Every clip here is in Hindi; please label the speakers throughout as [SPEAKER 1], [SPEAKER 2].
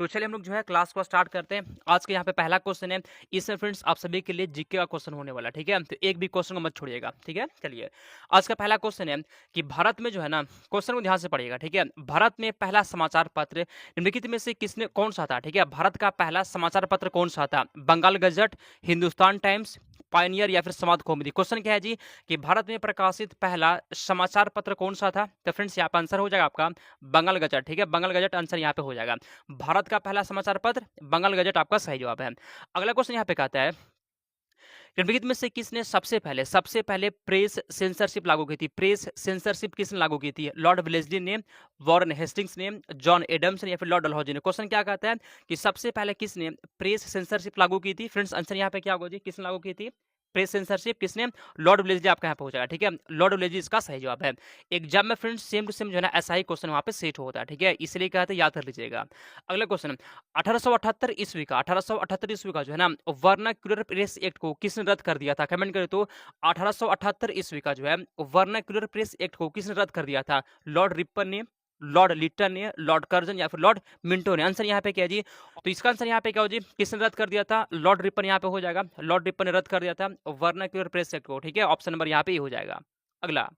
[SPEAKER 1] तो चलिए हम लोग जो है क्लास को स्टार्ट करते हैं। आज के यहाँ पे पहला क्वेश्चन है, इसमें फ्रेंड्स आप सभी के लिए जीके का क्वेश्चन होने वाला है, ठीक है? तो एक भी क्वेश्चन को मत छोड़िएगा, ठीक है? चलिए, आज का पहला क्वेश्चन है कि भारत में जो है ना, क्वेश्चन को ध्यान से पढ़िएगा, ठीक है? भारत में पहला समाचार पत्र निम्नलिखित में से किसने कौन-सा था, ठीक है? भारत का पहला समाचार पत्र कौन-सा था? Bengal Gazette, Hindustan Times, Pioneer या फिर समाज कौमुदी? क्वेश्चन क्या है जी कि भारत में प्रकाशित पहला समाचार पत्र कौन-सा था? तो फ्रेंड्स यहाँ पे आंसर हो जाएगा आपका बंगाल गज़ट, ठीक है? बंगाल गज़ट आंसर यहाँ पे हो जाएगा। भारत का पहला समाचार पत्र बंगाल गज़ट आपका सही जवाब है। अगला क्वेश्चन यहाँ पे कहता है, निम्नलिखित में से किसने सबसे पहले प्रेस सेंसरशिप लागू की थी? प्रेस सेंसरशिप किसने लागू की थी? लॉर्ड वेलेस्ली ने, वॉरेन हेस्टिंग्स ने, जॉन एडम्स ने या फिर लॉर्ड डलहौजी ने? क्वेश्चन क्या कहता है कि सबसे पहले किसने प्रेस सेंसरशिप लागू की थी? फ्रेंड्स आंसर यहाँ पे क्या होगा जी, किसने लागू की थी प्रेस सेंसरशिप? किसने? लॉर्ड वेलेस्ली आपका यहाँ पे हो जाएगा, ठीक है? लॉर्ड वेलेस्ली इसका सही जवाब है। एग्जाम में फ्रेंड्स सेम टू सेम जो है ना ऐसा ही क्वेश्चन वहाँ पे सेट होता है, ठीक है? इसलिए कहते हैं याद कर लीजिएगा। अगला क्वेश्चन, 1878 ईस्वी का जो है ना वर्नाक्युलर प्रेस एक्ट को किसने रद्द कर दिया था? कमेंट करें तो 1878 ईस्वी का जो है वर्नाक्युलर प्रेस एक्ट को किसने रद्द कर दिया था? लॉर्ड रिपन ने, लॉर्ड लिटन ने, लॉर्ड कर्जन या फिर लॉर्ड मिंटो ने? आंसर यहाँ पे क्या है जी? तो इसका आंसर यहाँ पे क्या हो जी, किसने रद्द कर दिया था? लॉर्ड रिपन यहाँ पे हो जाएगा। लॉर्ड रिपन ने रद्द कर दिया था वर्नाक्युलर प्रेस एक्ट को, ठीक है? ऑप्शन नंबर यहाँ पे ही हो जाएगा। अगला,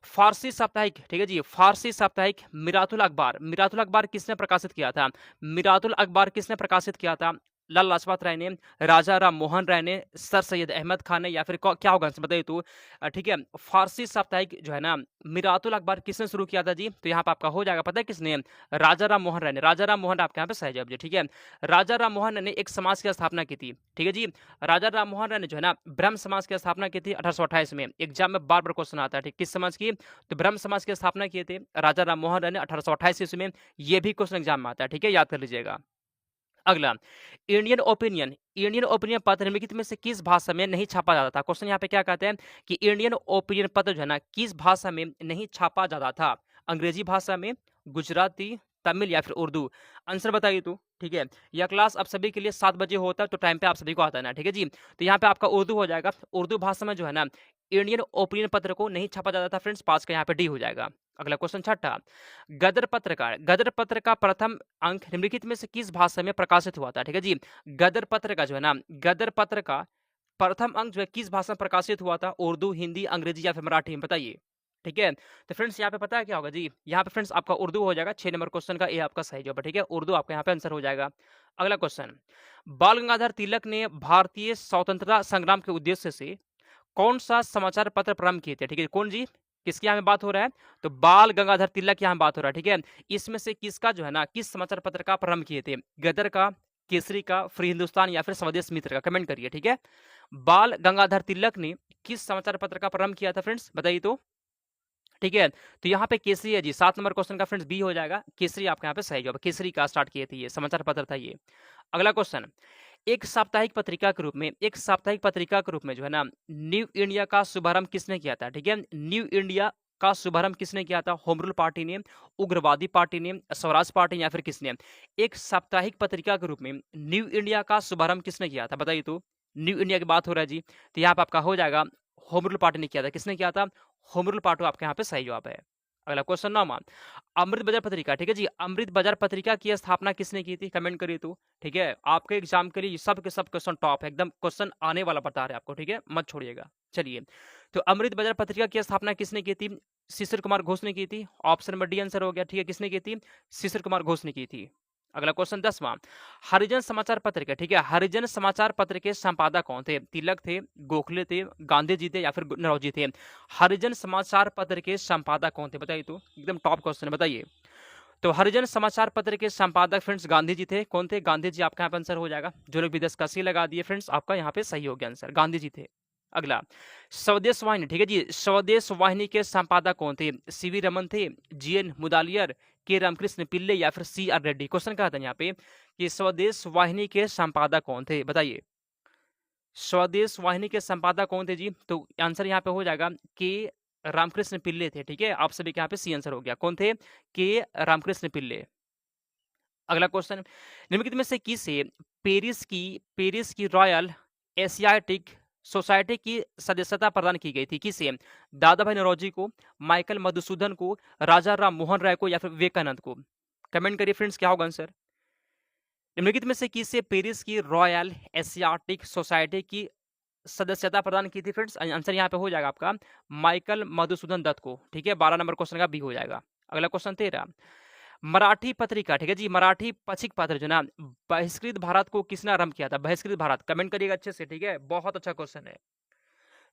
[SPEAKER 1] फारसी साप्ताहिक, ठीक है जी, फारसी साप्ताहिक मिरातुल अखबार किसने प्रकाशित किया था? मिरातुल अखबार किसने प्रकाशित किया था? लाला लाजपत राय ने, राजा राम मोहन राय ने, सर सैयद अहमद खान ने या फिर क्या होगा आंसर बताइए तो? ठीक है, फारसी साप्ताहिक जो है ना मिरातुल अखबार किसने शुरू किया था जी? तो यहाँ पे आपका हो जाएगा, पता है किसने? राजा राम मोहन राय ने। राजा राम मोहन राय आपके यहाँ पे सही जवाब जी, ठीक है? राजा राम मोहन राय ने एक समाज की स्थापना की थी, ठीक है जी? राजा राम मोहन राय ने जो है ना ब्रह्म समाज की स्थापना की थी 1828 में। एग्जाम में बार बार क्वेश्चन आता है, ठीक? किस समाज की? तो ब्रह्म समाज की स्थापना किए थे राजा राम मोहन राय ने 1828 ईस्वी में। ये भी क्वेश्चन एग्जाम में आता है, ठीक है? याद कर लीजिएगा। अगला, इंडियन ओपिनियन पत्र निम्नलिखित में से किस भाषा में नहीं छापा जाता था? क्वेश्चन यहाँ पे क्या कहते हैं कि इंडियन ओपिनियन पत्र जो है ना किस भाषा में नहीं छापा जाता था? अंग्रेजी भाषा में, गुजराती, तमिल या फिर उर्दू? आंसर बताइए तो, ठीक है? यह क्लास आप सभी के लिए 7 बजे होता है, तो टाइम पे आप सभी को आता है ना, ठीक है जी? तो यहाँ पे आपका उर्दू हो जाएगा। उर्दू भाषा में जो है ना इंडियन ओपिनियन पत्र को नहीं छापा जाता था फ्रेंड्स, पास का यहाँ पे डी हो जाएगा। अगला क्वेश्चन छठा, गदर पत्र का प्रथम अंक निम्नलिखित में से किस भाषा में प्रकाशित हुआ था? ठीक है जी, गदर पत्र का जो है ना गदर पत्र का प्रथम अंक जो है किस भाषा में प्रकाशित हुआ था? उर्दू, हिंदी, अंग्रेजी या फिर मराठी में? बताइए, ठीक है? तो फ्रेंड्स यहाँ पे पता है क्या होगा जी, यहाँ पे फ्रेंड्स आपका उर्दू हो जाएगा। 6 नंबर क्वेश्चन का ए आपका सही जवाब है, ठीक है? उर्दू आपका यहाँ पे आंसर हो जाएगा। अगला क्वेश्चन, बाल गंगाधर तिलक ने भारतीय स्वतंत्रता संग्राम के उद्देश्य से कौन सा समाचार पत्र प्रारंभ किए थे? ठीक है, कौन जी? किसकी यहाँ पे बात हो रहा है? तो बाल गंगाधर तिलक की यहाँ बात हो रहा है, ठीक है? इसमें से किसका जो है ना किस समाचार पत्र का प्रारंभ किए थे? गदर का, केसरी का, फ्री हिंदुस्तान या फिर स्वदेश मित्र का? कमेंट करिए, ठीक है? बाल गंगाधर तिलक ने किस समाचार पत्र का प्रारंभ किया था फ्रेंड्स, बताइए तो? ठीक है, तो यहाँ पे केसरी है जी। 7 नंबर क्वेश्चन का फ्रेंड्स बी हो जाएगा। केसरी आपके यहाँ पे सही जवाब, केसरी का स्टार्ट किए थे, ये समाचार पत्र था ये। अगला क्वेश्चन, एक साप्ताहिक पत्रिका के रूप में जो है ना न्यू इंडिया का शुभारंभ किसने किया था? ठीक है, न्यू इंडिया का शुभारंभ किसने किया था? होम रूल पार्टी ने, उग्रवादी पार्टी ने, स्वराज पार्टी या फिर किसने? एक साप्ताहिक पत्रिका के रूप में न्यू इंडिया का शुभारंभ किसने किया था? बताइए तो? न्यू इंडिया की बात हो रहा है जी, तो यहाँ पे आपका हो जाएगा होम रूल पार्टी ने किया था। किसने किया था? होम रूल पार्टी आपके यहाँ पे सही जवाब है। अगला क्वेश्चन 9वां, अमृत बाजार पत्रिका, ठीक है जी, अमृत बाजार पत्रिका की स्थापना किसने की थी? कमेंट करिए तो, ठीक है? आपके एग्जाम के लिए सब के सब क्वेश्चन टॉप है, एकदम क्वेश्चन आने वाला बता रहे हैं आपको, ठीक है? मत छोड़िएगा। चलिए, तो अमृत बाजार पत्रिका की स्थापना किसने की थी? शिशिर कुमार घोष ने की थी। ऑप्शन नंबर डी आंसर हो गया, ठीक है? किसने की थी? शिशिर कुमार घोष ने की थी। अगला क्वेश्चन 10वां, हरिजन समाचार पत्र के, ठीक है, हरिजन समाचार पत्र के संपादक कौन थे? तिलक थे, गोखले थे, गांधी जी थे या फिर नरौजी थे? हरिजन समाचार पत्र के संपादक कौन थे? बताइए तो, एकदम टॉप क्वेश्चन है, बताइए। तो हरिजन समाचार पत्र के संपादक फ्रेंड्स गांधी जी थे। कौन थे? गांधी जी आपका यहाँ पे आंसर हो जाएगा। जो लोग भी 10 का सी लगा दिए फ्रेंड्स, आपका यहाँ पे सही हो गया आंसर, गांधी जी थे। अगला, स्वदेश वाहिनी, ठीक है जी, स्वदेश वाहिनी के संपादक कौन थे? सीवी रमन थे, जीएन मुदालियर, के रामकृष्ण पिल्ले या फिर सी आर रेड्डी? क्वेश्चन कहा था यहाँ पे कि स्वदेश वाहिनी के संपादक कौन थे? बताइए, स्वदेश वाहिनी के संपादक कौन थे जी? तो आंसर यहाँ पे हो जाएगा के रामकृष्ण पिल्ले थे, ठीक है? आप सभी के यहाँ पे सी आंसर हो गया। कौन थे? के रामकृष्ण पिल्ले। अगला क्वेश्चन, निम्नलिखित में से किसे पेरिस की रॉयल एशियाटिक सोसाइटी की सदस्यता प्रदान की गई थी? किसे? दादा भाई नौरोजी को, माइकल मधुसूदन को, राजा राम मोहन राय को या फिर विवेकानंद को? कमेंट करिए फ्रेंड्स, क्या होगा आंसर? निम्नलिखित में से किसे पेरिस की रॉयल एशियाटिक सोसाइटी की सदस्यता प्रदान की थी फ्रेंड्स? आंसर यहाँ पे हो जाएगा आपका माइकल मधुसूदन दत्त को। ठीक है, 12 नंबर क्वेश्चन का बी हो जाएगा। अगला क्वेश्चन 13, मराठी पत्रिका, ठीक है जी, मराठी पथिक पत्र जो ना बहिष्कृत भारत को किसने आरंभ किया था? बहिष्कृत भारत, कमेंट करिएगा अच्छे से, ठीक है, बहुत अच्छा क्वेश्चन है।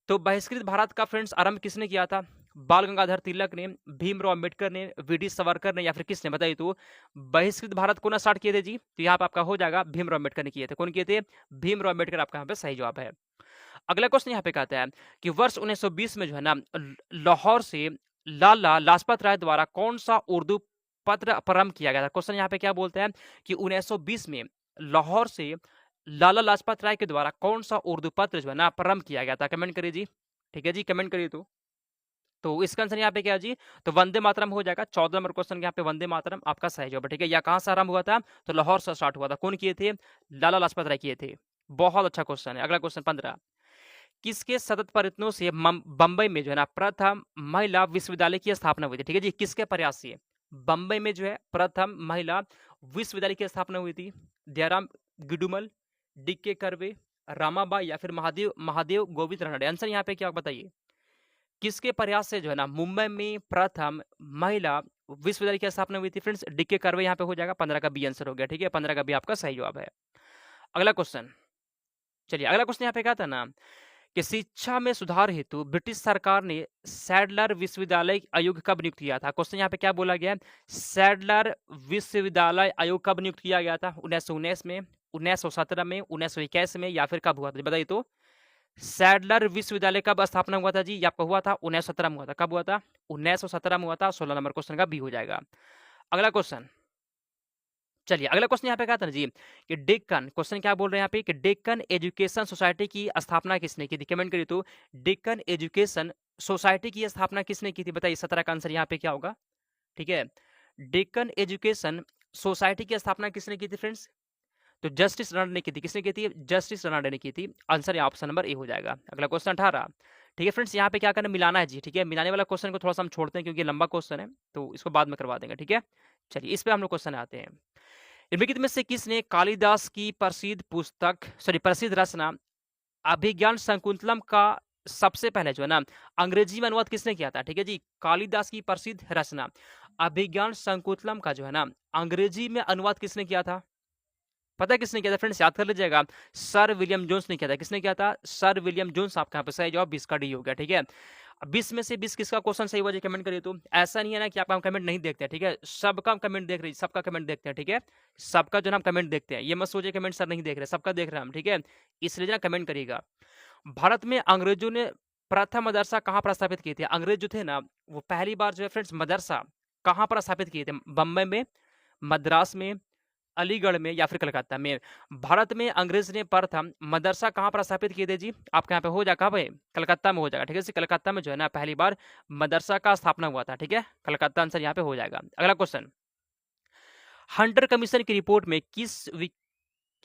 [SPEAKER 1] तो बहिष्कृत भारत का फ्रेंड्स आरंभ किसने किया था? बाल गंगाधर तिलक ने, भीमराव अम्बेडकर ने, वी.डी. सावरकर ने, या फिर किसने? बताइए तो बहिष्कृत भारत कौन स्टार्ट किए थे जी? तो यहाँ पे आपका हो जाएगा भीमराव अम्बेडकर ने किए थे। कौन किए थे? भीमराव अम्बेडकर आपका यहाँ पे सही जवाब है। अगला क्वेश्चन यहाँ पे कहता है कि वर्ष 1920 में जो है ना लाहौर से लाला लाजपत राय द्वारा कौन सा उर्दू पत्र प्रारंभ किया गया था? क्वेश्चन यहाँ पे क्या बोलते हैं कि 1920 में लाहौर से लाला लाजपत राय के द्वारा कौन सा उर्दू पत्र जो है ना प्रारंभ किया गया था? कमेंट करिए जी, ठीक है जी, कमेंट करिए। तो इसका आंसर यहाँ पे क्या है जी? तो वंदे मातरम हो जाएगा। 14 नंबर क्वेश्चन यहाँ पे वंदे मातरम आपका सही जवाब है। ठीक है, यह कहाँ से आरंभ हुआ था? तो लाहौर से स्टार्ट हुआ था। कौन किए थे? लाला लाजपत राय किए थे। बहुत अच्छा क्वेश्चन है। अगला क्वेश्चन 15, किसके सतत प्रयत्नों से बंबई में जो है ना प्रथम महिला विश्वविद्यालय की स्थापना हुई थी? ठीक है जी, किसके प्रयास से बंबई में जो है प्रथम महिला विश्वविद्यालय की स्थापना हुई थी? दयाराम गिडुमल, डी.के. कर्वे, रामाबाई, या फिर महादेव महादेव गोविंद रानडे? आंसर यहाँ पे क्या बताइए, किसके प्रयास से जो है ना मुंबई में प्रथम महिला विश्वविद्यालय की स्थापना हुई थी? Friends DK. कर्वे यहाँ पे हो जाएगा। 15 का बी आंसर हो गया। ठीक है, 15 का बी आपका सही जवाब है। अगला क्वेश्चन, चलिए अगला क्वेश्चन यहाँ पे क्या था ना कि शिक्षा में सुधार हेतु ब्रिटिश सरकार ने सैडलर विश्वविद्यालय आयोग कब नियुक्त किया था? क्वेश्चन यहाँ पे क्या बोला गया है? सैडलर विश्वविद्यालय आयोग कब नियुक्त किया गया था? 1919 में, 1917 में, 1921 में, या फिर कब हुआ था? बताइए तो सैडलर विश्वविद्यालय कब स्थापना हुआ था जी? ये आपका हुआ था 1917 में हुआ था। कब हुआ था? 1917 में हुआ था। 16 नंबर क्वेश्चन का बी हो जाएगा। अगला क्वेश्चन, चलिए अगला क्वेश्चन यहाँ पे क्या था ना जी कि डेक्कन, क्वेश्चन क्या बोल रहे हैं यहाँ पे कि डेक्कन एजुकेशन सोसाइटी की स्थापना किसने की थी? कमेंट करिए तो डेक्कन एजुकेशन सोसाइटी की स्थापना किसने की थी? बताइए 17 का आंसर यहाँ पे क्या होगा? ठीक है, डेक्कन एजुकेशन सोसाइटी की स्थापना किसने की थी फ्रेंड्स? तो जस्टिस रनडे ने की थी। किसने की थी? जस्टिस रनडे ने की थी। आंसर यहाँ ऑप्शन नंबर ए हो जाएगा। अगला क्वेश्चन 18, ठीक है फ्रेंड्स, यहाँ पे क्या करना, मिलाना है जी। ठीक है, मिलाने वाला क्वेश्चन को थोड़ा सा हम छोड़ते हैं क्योंकि लंबा क्वेश्चन है, तो इसको बाद में करवा देंगे। ठीक है, चलिए इस पे हम लोग क्वेश्चन आते हैं। निम्नलिखित में से किसने कालिदास की प्रसिद्ध रचना अभिज्ञान शकुंतलम का सबसे पहले जो है ना अंग्रेजी में अनुवाद किसने किया था? ठीक है जी, कालिदास की प्रसिद्ध रचना अभिज्ञान शकुंतलम का जो है ना अंग्रेजी में अनुवाद किसने किया था? पता है किसने किया था फ्रेंड्स? याद कर लीजिएगा, सर विलियम जोन्स ने किया था। किसने किया था? Sir William Jones. आपका यहाँ पे सही जवाब 20 का डी हो गया। ठीक है, 20 में से 20 किसका क्वेश्चन सही हुआ जी? कमेंट करिए तो। ऐसा नहीं है ना कि आप हम कमेंट नहीं देखते हैं। ठीक है, सबका हम कमेंट देख रहे हैं, सबका कमेंट देखते हैं। ठीक है, सबका जो है हम कमेंट देखते हैं, ये मत सोचिए कमेंट सर नहीं देख रहे, सबका देख रहे हैं हम। ठीक है, इसलिए जो है कमेंट करिएगा। भारत में अंग्रेजों ने प्रथम मदरसा कहाँ पर स्थापित किए थे? अंग्रेज जो थे ना वो पहली बार जो है फ्रेंड्स मदरसा कहाँ पर स्थापित किए थे? बम्बई में, मद्रास में, अलीगढ़ में, या फिर कलकत्ता में? भारत में अंग्रेज ने प्रथम मदरसा कहाँ पर स्थापित किए थे जी? आपके यहाँ पे हो जाएगा भाई, कलकत्ता में हो जाएगा। ठीक है, कलकत्ता में जो है ना पहली बार मदरसा का स्थापना हुआ था। ठीक है, कलकत्ता आंसर यहाँ पे हो जाएगा। अगला क्वेश्चन, हंटर कमीशन की रिपोर्ट में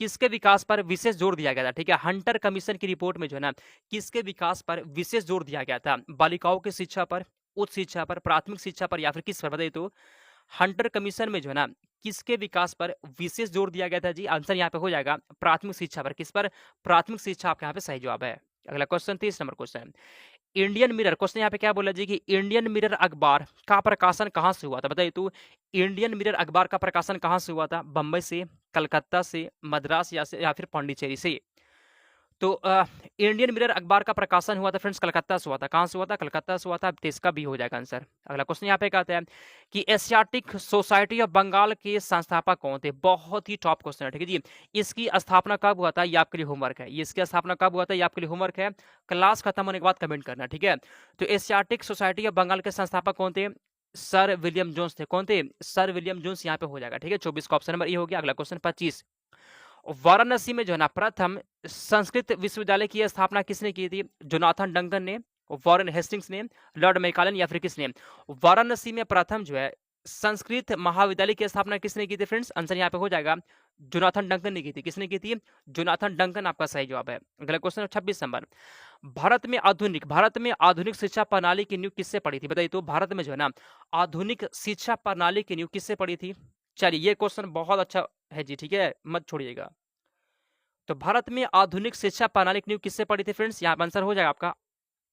[SPEAKER 1] किसके विकास पर विशेष जोर दिया गया था? ठीक है, हंटर कमीशन की रिपोर्ट में जो है ना किसके विकास पर विशेष जोर दिया गया था? बालिकाओं की शिक्षा पर, उच्च शिक्षा पर, प्राथमिक शिक्षा पर, या फिर किस पर? बताइए तो हंटर कमीशन में जो है ना किसके विकास पर विशेष जोर दिया गया था जी? आंसर यहाँ पे हो जाएगा प्राथमिक शिक्षा पर। किस पर? प्राथमिक शिक्षा आपके यहाँ पे सही जवाब है। अगला question 30 number question, Indian mirror, question यहाँ पे क्या बोला जी कि इंडियन मिरर अखबार का प्रकाशन कहाँ से हुआ था? बताइए तो इंडियन मिरर अखबार का प्रकाशन कहाँ से हुआ था? बम्बई से, कलकत्ता से, मद्रास, या फिर पांडिचेरी से? तो इंडियन मिरर अखबार का प्रकाशन हुआ था फ्रेंड्स कलकत्ता से हुआ था। कहाँ से हुआ था? कलकत्ता से हुआ था। तो इसका भी हो जाएगा आंसर। अगला क्वेश्चन यहाँ पे कहते हैं कि एशियाटिक सोसाइटी ऑफ बंगाल के संस्थापक कौन थे? बहुत ही टॉप क्वेश्चन है। ठीक है जी, इसकी स्थापना कब हुआ था? ये आपके लिए होमवर्क है। ये इसकी स्थापना कब हुआ था? ये आपके लिए होमवर्क है। क्लास खत्म होने के बाद कमेंट करना। ठीक है, तो एशियाटिक सोसाइटी ऑफ बंगाल के संस्थापक कौन थे? सर विलियम जोन्स थे। कौन थे? सर विलियम जोन्स यहाँ पे हो जाएगा। ठीक है, 24 का ऑप्शन नंबर ये हो गया। अगला क्वेश्चन 25, वाराणसी में जो है ना प्रथम संस्कृत विश्वविद्यालय की स्थापना किसने की थी? जोनाथन डंकन ने, वॉरेन हेस्टिंग्स ने, लॉर्ड मैकालन, या फिर किसने? वाराणसी में प्रथम जो है संस्कृत महाविद्यालय की स्थापना किसने की थी फ्रेंड्स? आंसर यहाँ पे हो जाएगा जोनाथन डंकन ने की थी। किसने की थी? जोनाथन डंकन आपका सही जवाब है। अगला क्वेश्चन 26 नंबर, भारत में आधुनिक शिक्षा प्रणाली की नींव किससे पड़ी थी? बताइए तो भारत में जो है ना आधुनिक शिक्षा प्रणाली की नींव किससे पड़ी थी? चलिए ये क्वेश्चन बहुत अच्छा है जी, ठीक है, मत छोड़िएगा। तो भारत में आधुनिक शिक्षा प्रणाली की नींव किससे पड़ी थी फ्रेंड्स? यहाँ आंसर हो जाएगा आपका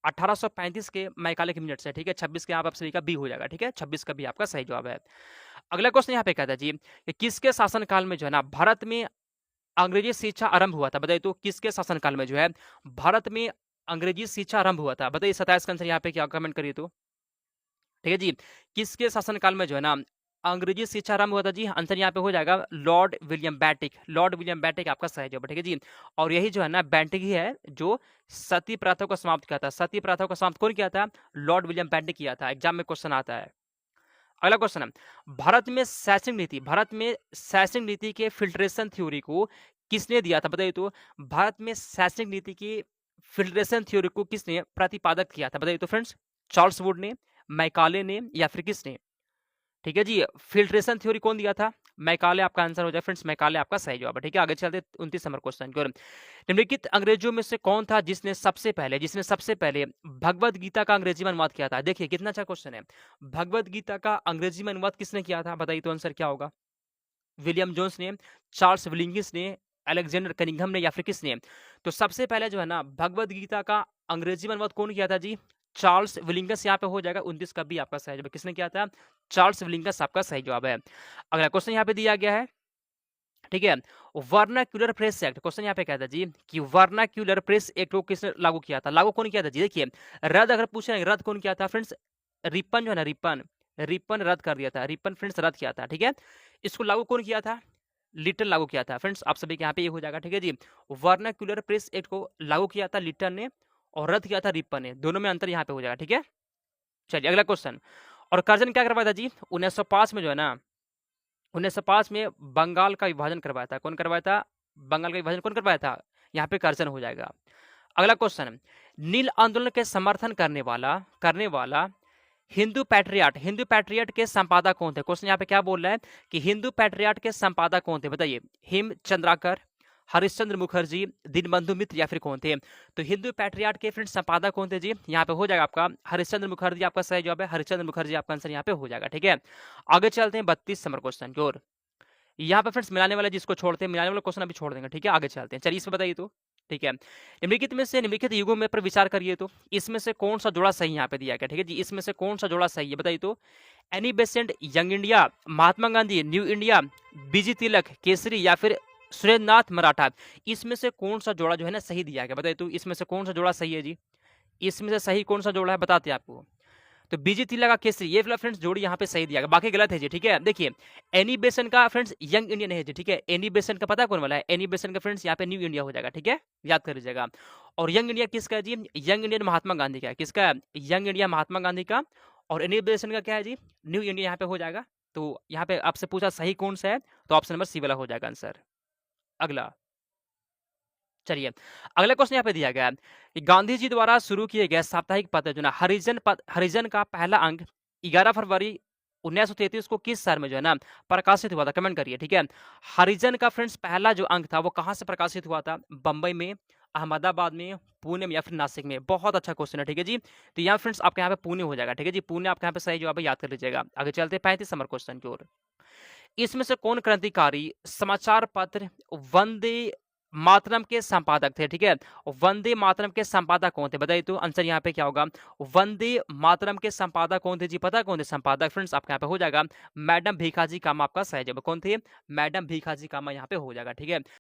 [SPEAKER 1] 1835 के मैकाले के मिनट से, ठीक है। 26 के आप सभी का बी हो जाएगा, ठीक है। 26 का बी आपका सही जवाब है। अगला क्वेश्चन यहाँ पे कहता है जी कि किसके शासनकाल में जो है ना भारत में अंग्रेजी शिक्षा आरंभ हुआ था? बताइए तो किसके शासनकाल में जो है भारत में अंग्रेजी शिक्षा आरंभ हुआ था? बताइए 27 का आंसर यहाँ पे क्या, कमेंट करिए तो। ठीक है जी, किसके शासनकाल में जो है ना अंग्रेजी शिक्षा आरंभ हुआ था जी? आंसर यहाँ पे हो जाएगा Lord William Bentinck. Lord William Bentinck आपका सही जवाब है, ठीक है जी। और यही जो है ना बेंटिक ही है जो सती प्रथा को समाप्त किया था। सती प्रथा को समाप्त कौन किया था? लॉर्ड विलियम बेंटिक किया था। एग्जाम में क्वेश्चन आता है। अगला क्वेश्चन है, भारत में शैक्षणिक नीति के फिल्ट्रेशन थ्योरी को किसने दिया था? बताइए तो भारत में शैक्षणिक नीति की फिल्ट्रेशन थ्योरी को किसने प्रतिपादक किया था? बताइए तो फ्रेंड्स, चार्ल्स वुड ने, मैकाले ने, या फिर किसने? ठीक है जी, फिल्ट्रेशन थ्योरी कौन दिया था? मैकाले आपका आंसर हो जाए फ्रेंड्स, मैकाले आपका सही जवाब है, ठीक है। आगे चलते 29 नंबर क्वेश्चन की ओर। निम्नलिखित अंग्रेजों में से कौन था जिसने सबसे पहले भगवत गीता का अंग्रेजी में अनुवाद किया था? देखिए कितना अच्छा क्वेश्चन है। भगवत गीता का अंग्रेजी में अनुवाद किसने किया था? बताइए तो आंसर क्या होगा? विलियम जोन्स ने, चार्ल्स विलिंगिस ने, अलेक्जेंडर कनिंघम ने, या फिर किसने? तो सबसे पहले जो है ना भगवत गीता का अंग्रेजी में अनुवाद कौन किया था जी? चार्ल्स विलिंगस। यहाँ पे हो जाएगा 29 का भी आपका सही जवाब। किसने किया था? चार्ल्स विलिंगस आपका सही जवाब है। अगला क्वेश्चन यहाँ पे दिया गया है, ठीक है। वर्नाक्यूलर प्रेस एक्ट, क्वेश्चन यहाँ पे कहता है जी कि वर्नाक्यूलर प्रेस एक्ट को किसने लागू किया था? लागू कौन किया था जी? देखिए रद्द अगर पूछे रद्द कौन किया था फ्रेंड्स? रिपन जो है ना, रिपन रद्द कर दिया था। रिपन फ्रेंड्स रद्द किया था, ठीक है। इसको लागू कौन किया था? लिटन लागू किया था फ्रेंड्स। आप सभी के यहाँ पे ये हो जाएगा, ठीक है जी। वर्नाक्यूलर प्रेस एक्ट को लागू किया था लिटन ने और रद्द किया था रिपन ने। दोनों में अंतर यहाँ पे हो जाएगा, ठीक है। चलिए अगला क्वेश्चन। और कर्जन क्या करवाया था जी? 1905 में जो है ना 1905 में बंगाल का विभाजन करवाया था। कौन करवाया था? बंगाल का विभाजन कौन करवाया था? यहाँ पे कर्जन हो जाएगा। अगला क्वेश्चन, नील आंदोलन के समर्थन करने वाला हिंदू पैट्रियट के संपादक कौन थे? क्वेश्चन यहाँ पे क्या बोल रहा है कि हिंदू पैट्रियट के संपादक कौन थे? बताइए, हिम चंद्राकर, हरिश्चंद्र मुखर्जी, दीनबंधु मित्र, या फिर कौन थे? तो हिंदू पैट्रियट के फ्रेंड संपादक कौन थे जी? यहाँ पे हो जाएगा आपका हरिश्चंद्र मुखर्जी आपका सही जवाब है। हरिश्चंद्र मुखर्जी आपका आंसर यहाँ पे हो जाएगा, ठीक है। आगे चलते हैं 32 नंबर क्वेश्चन की ओर। यहाँ पे फ्रेंड्स मिलाने वाला जिसको छोड़ते हैं, मिलाने वाला क्वेश्चन अभी छोड़ देंगे, ठीक है। आगे चलते हैं, चलिए इसमें बताइए तो, ठीक है। निम्नलिखित में से निम्नलिखित युगों में पर विचार करिए तो इसमें से कौन सा जोड़ा सही यहाँ पे दिया गया, ठीक है जी। इसमें से कौन सा जोड़ा सही है? बताइए तो। Annie Besant young India, Mahatma Gandhi new India, बीजी तिलक केसरी, या फिर सुरेंद्रनाथ मराठा, इसमें से कौन सा जोड़ा जो है ना सही दिया गया? बताइए तो इसमें से कौन सा जोड़ा सही है जी? इसमें से सही कौन सा जोड़ा है बताते हैं आपको। तो बीजी तिलक का केसरी, ये वाला फ्रेंड्स जोड़ी यहाँ पे सही दिया गया, बाकी गलत है जी, ठीक है। देखिए एनी बेसन का फ्रेंड्स यंग इंडियन है जी, ठीक है। एनी बेसन का पता कौन वाला है? एनी बेसन का फ्रेंड्स यहाँ पे न्यू इंडिया हो जाएगा, ठीक है, याद कर लीजिएगा। और यंग इंडिया किसका है जी? यंग इंडियन महात्मा गांधी का है। किसका है? यंग इंडिया महात्मा गांधी का। और एनी बेसन का क्या है जी? न्यू इंडिया यहाँ पे हो जाएगा। तो यहाँ पे आपसे पूछा सही कौन सा है, तो ऑप्शन नंबर सी वाला हो जाएगा आंसर। अगला चलिए, अगला क्वेश्चन यहाँ पे दिया गया है कि गांधी जी द्वारा शुरू किए गए साप्ताहिक पत्र जो ना हरिजन का पहला अंक 11 फरवरी 1933 को किस शहर में जो है ना प्रकाशित हुआ था? कमेंट करिए, ठीक है। हरिजन का फ्रेंड्स पहला जो अंक था वो कहाँ से प्रकाशित हुआ था? बंबई में, अहमदाबाद में, पुणे में, या फिर नासिक में? बहुत अच्छा क्वेश्चन है, ठीक है जी। तो यहाँ फ्रेंड्स आपके यहाँ पे पुणे हो जाएगा, ठीक है जी। पुणे आपके यहाँ पे सही जवाब है, याद कर लीजिएगा। आगे चलते 35 नंबर क्वेश्चन की ओर। इसमें से कौन क्रांतिकारी समाचार पत्र वंदे मातरम के संपादक थे? ठीक है, वंदे मातरम के संपादक कौन थे? बताइए तो आंसर यहाँ पे क्या होगा? वंदे मातरम के संपादक कौन थे जी? पता कौन थे संपादक? फ्रेंड्स आपके यहाँ पे हो जाएगा मैडम भीखाजी कामा आपका सही जवाब। कौन थे? मैडम भीखाजी कामा यहाँ पे हो जाएगा, ठीक है।